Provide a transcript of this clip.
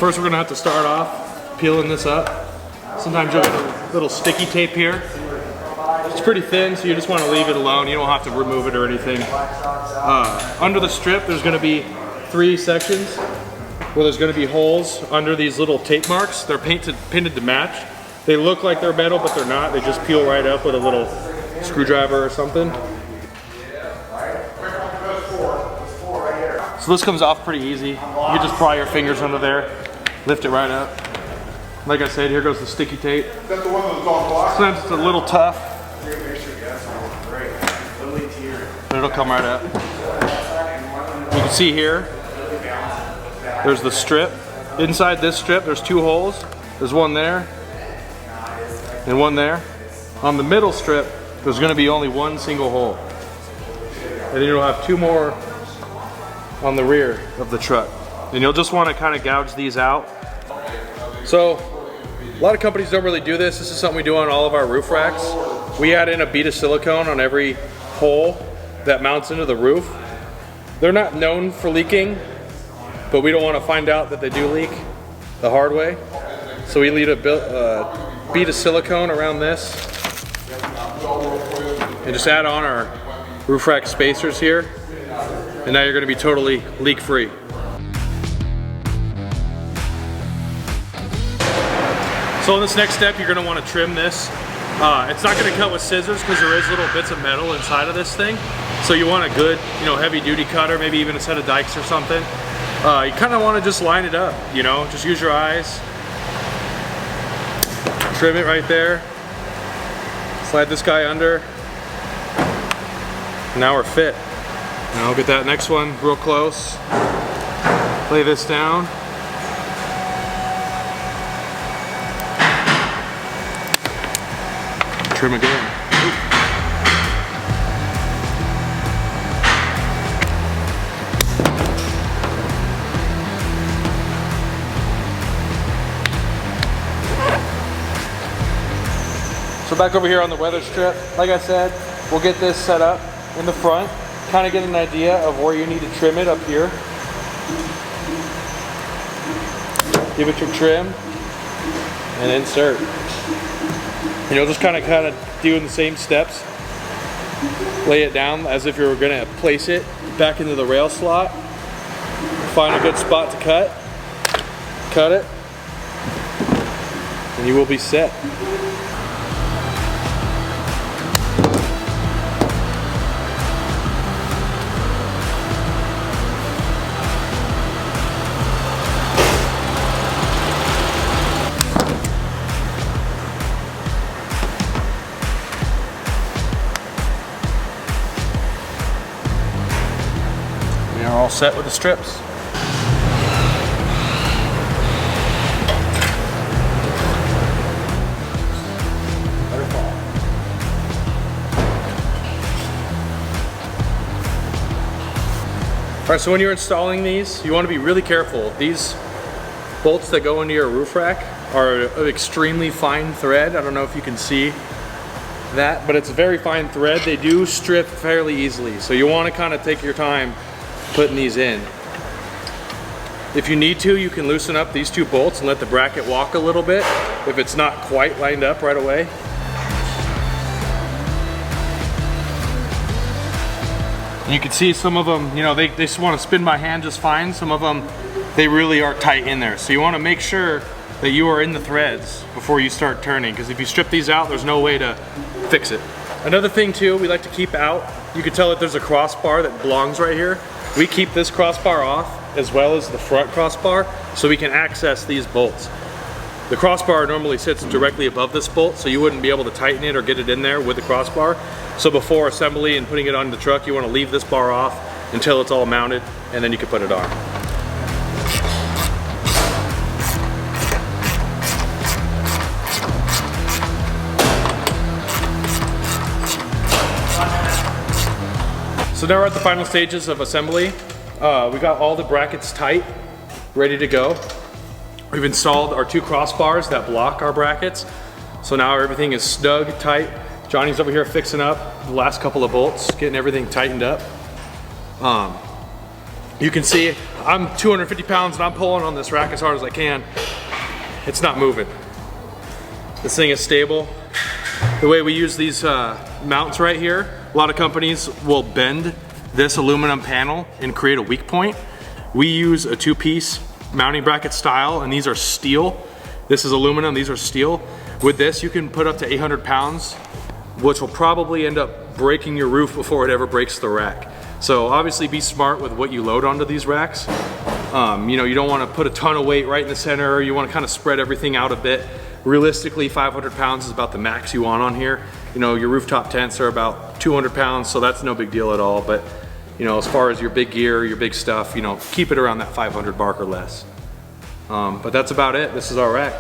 First we're gonna have to start off peeling this up. Sometimes you'll get a little sticky tape here. It's pretty thin, so you just wanna leave it alone. You don't have to remove it or anything. Under the strip, there's gonna be 3 sections where there's gonna be holes under these little tape marks. They're painted to match. They look like they're metal, but they're not. They just peel right up with a little screwdriver or something. So this comes off pretty easy. You can just pry your fingers under there, lift it right up. Like I said, here goes the sticky tape. Sometimes it's a little tough, but it'll come right up. You can see here, there's the strip. Inside this strip, there's 2 holes. There's one there and one there. On the middle strip, there's gonna be only 1 single hole. And then you'll have 2 more on the rear of the truck. And you'll just wanna kinda gouge these out. So, a lot of companies don't really do this. This is something we do on all of our roof racks. We add in a bead of silicone on every hole that mounts into the roof. They're not known for leaking, but we don't wanna find out that they do leak the hard way. So we leave a bead of silicone around this and just add on our roof rack spacers here, and now you're going to be totally leak free. So in this next step, you're going to want to trim this. It's not going to cut with scissors because there is little bits of metal inside of this thing, so you want a good, heavy duty cutter, maybe even a set of dikes or something. You kind of want to just line it up, just use your eyes. Trim it right there. Slide this guy under. Now we're fit. Now I'll get that next one real close. Lay this down. Trim again. So back over here on the weather strip, like I said, we'll get this set up in the front, kind of get an idea of where you need to trim it up here. Give it your trim and insert. And you'll just kind of doing the same steps. Lay it down as if you were going to place it back into the rail slot. Find a good spot to cut. Cut it. And you will be set. We are all set with the strips. Alright, so when you're installing these, you want to be really careful. These bolts that go into your roof rack are an extremely fine thread. I don't know if you can see that, but it's a very fine thread. They do strip fairly easily, so you want to kind of take your time putting these in. If you need to, you can loosen up these 2 bolts and let the bracket walk a little bit if it's not quite lined up right away. And you can see some of them, they just want to spin by hand just fine. Some of them, they really are tight in there. So you want to make sure that you are in the threads before you start turning, because if you strip these out, there's no way to fix it. Another thing too, we like to keep out, you can tell that there's a crossbar that belongs right here. We keep this crossbar off as well as the front crossbar so we can access these bolts. The crossbar normally sits directly above this bolt, so you wouldn't be able to tighten it or get it in there with the crossbar. So before assembly and putting it on the truck, you want to leave this bar off until it's all mounted, and then you can put it on. So now we're at the final stages of assembly. We got all the brackets tight, ready to go. We've installed our 2 crossbars that block our brackets. So now everything is snug, tight. Johnny's over here fixing up the last couple of bolts, getting everything tightened up. You can see I'm 250 pounds and I'm pulling on this rack as hard as I can. It's not moving. This thing is stable. The way we use these mounts right here, a lot of companies will bend this aluminum panel and create a weak point. We use a 2-piece mounting bracket style, and these are steel. This is aluminum, these are steel. With this, you can put up to 800 pounds, which will probably end up breaking your roof before it ever breaks the rack. So obviously be smart with what you load onto these racks. You know, you don't want to put a ton of weight right in the center. You want to kind of spread everything out a bit. Realistically, 500 pounds is about the max you want on here. You know, your rooftop tents are about 200 pounds, so that's no big deal at all. But, you know, as far as your big gear, your big stuff, you know, keep it around that 500 mark or less. But that's about it. This is our rack.